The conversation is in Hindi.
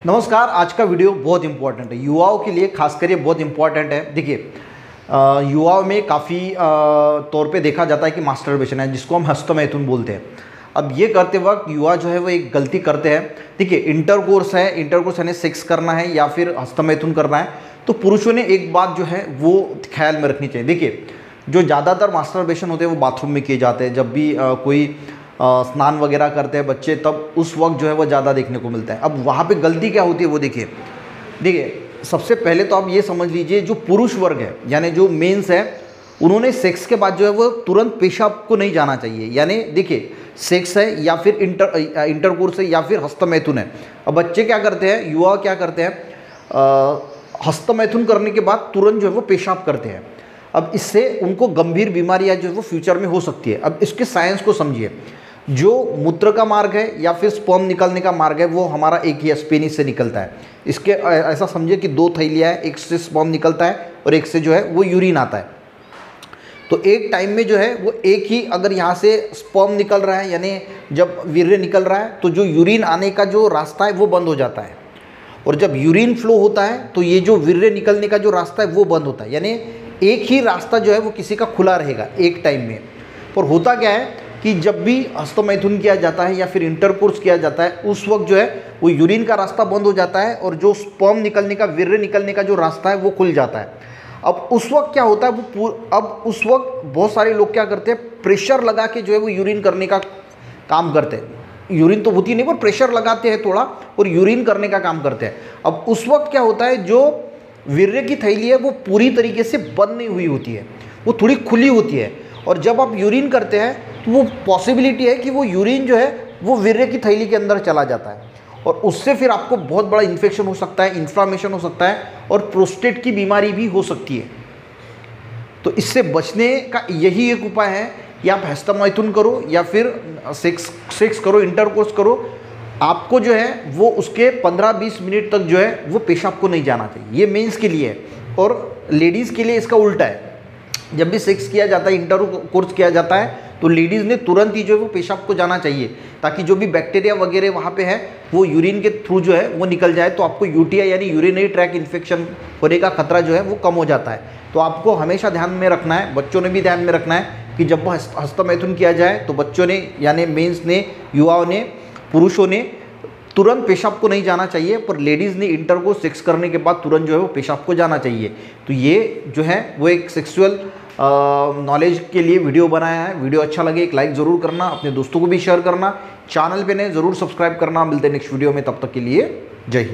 नमस्कार। आज का वीडियो बहुत इंपॉर्टेंट है, युवाओं के लिए खासकर ये बहुत इंपॉर्टेंट है। देखिए, युवाओं में काफ़ी तौर पे देखा जाता है कि मास्टरबेशन है, जिसको हम हस्तमैथुन बोलते हैं। अब ये करते वक्त युवा जो है वो एक गलती करते हैं। देखिए, इंटरकोर्स है, इंटरकोर्स यानी सेक्स करना है या फिर हस्तमैथुन करना है, तो पुरुषों ने एक बात जो है वो ख्याल में रखनी चाहिए। देखिए, जो ज़्यादातर मास्टरबेशन होते हैं वो बाथरूम में किए जाते हैं। जब भी कोई स्नान वगैरह करते हैं बच्चे, तब उस वक्त जो है वो ज़्यादा देखने को मिलता है। अब वहाँ पे गलती क्या होती है वो देखिए सबसे पहले तो आप ये समझ लीजिए, जो पुरुष वर्ग है यानी जो मेंस है, उन्होंने सेक्स के बाद जो है वो तुरंत पेशाब को नहीं जाना चाहिए। यानी देखिए, सेक्स है या फिर इंटरकोर्स है या फिर हस्तमैथुन है। अब बच्चे क्या करते हैं, युवा क्या करते हैं, हस्तमैथुन करने के बाद तुरंत जो है वो पेशाब करते हैं। अब इससे उनको गंभीर बीमारियां जो है वो फ्यूचर में हो सकती है। अब इसके साइंस को समझिए। जो मूत्र का मार्ग है या फिर स्पर्म निकलने का मार्ग है वो हमारा एक ही पेनिस से निकलता है। इसके ऐसा समझिए कि दो थैलियाँ है, एक से स्पर्म निकलता है और एक से जो है वो यूरिन आता है। तो एक टाइम में जो है वो एक ही, अगर यहाँ से स्पर्म निकल रहा है यानी जब वीर्य निकल रहा है, तो जो यूरिन आने का जो रास्ता है वो बंद हो जाता है। और जब यूरिन फ्लो होता है तो ये जो वीर्य निकलने का जो रास्ता है वो बंद होता है। यानी एक ही रास्ता जो है वो किसी का खुला रहेगा एक टाइम में। और होता क्या है कि जब भी हस्तमैथुन किया जाता है या फिर इंटरकोर्स किया जाता है, उस वक्त जो है वो यूरिन का रास्ता बंद हो जाता है और जो स्पर्म निकलने का, वीर्य निकलने का जो रास्ता है वो खुल जाता है। अब उस वक्त क्या होता है, अब उस वक्त बहुत सारे लोग क्या करते हैं, प्रेशर लगा के जो है वो यूरिन करने का काम करते हैं। यूरिन तो होती नहीं पर प्रेशर लगाते हैं थोड़ा और यूरिन करने का काम करते हैं। अब उस वक्त क्या होता है, जो वीर्य की थैली है वो पूरी तरीके से बंद नहीं हुई होती है, वो थोड़ी खुली होती है। और जब आप यूरिन करते हैं तो वो पॉसिबिलिटी है कि वो यूरिन जो है वो वीर्य की थैली के अंदर चला जाता है और उससे फिर आपको बहुत बड़ा इन्फेक्शन हो सकता है, इन्फ्लामेशन हो सकता है और प्रोस्टेट की बीमारी भी हो सकती है। तो इससे बचने का यही एक उपाय है कि आप हस्तमैथुन करो या फिर सेक्स करो, इंटरकोर्स करो। आपको जो है वो उसके 15-20 मिनट तक जो है वो पेशाब को नहीं जाना चाहिए। ये मेंस के लिए है। और लेडीज़ के लिए इसका उल्टा है। जब भी सेक्स किया जाता है, इंटरकोर्स किया जाता है, तो लेडीज़ ने तुरंत ही जो है वो पेशाब को जाना चाहिए, ताकि जो भी बैक्टीरिया वगैरह वहाँ पे है वो यूरिन के थ्रू जो है वो निकल जाए। तो आपको यूटीआई यानी यूरिनरी ट्रैक इन्फेक्शन होने का खतरा जो है वो कम हो जाता है। तो आपको हमेशा ध्यान में रखना है, बच्चों ने भी ध्यान में रखना है कि जब हस्तमैथुन किया जाए तो बच्चों ने यानी मेंस ने, युवाओं ने, पुरुषों ने तुरंत पेशाब को नहीं जाना चाहिए, पर लेडीज़ ने इंटरकोर्स सेक्स करने के बाद तुरंत जो है वो पेशाब को जाना चाहिए। तो ये जो है वो एक सेक्सुअल नॉलेज के लिए वीडियो बनाया है। वीडियो अच्छा लगे एक लाइक ज़रूर करना, अपने दोस्तों को भी शेयर करना, चैनल पे ने ज़रूर सब्सक्राइब करना। मिलते हैं नेक्स्ट वीडियो में, तब तक के लिए जय हिंद।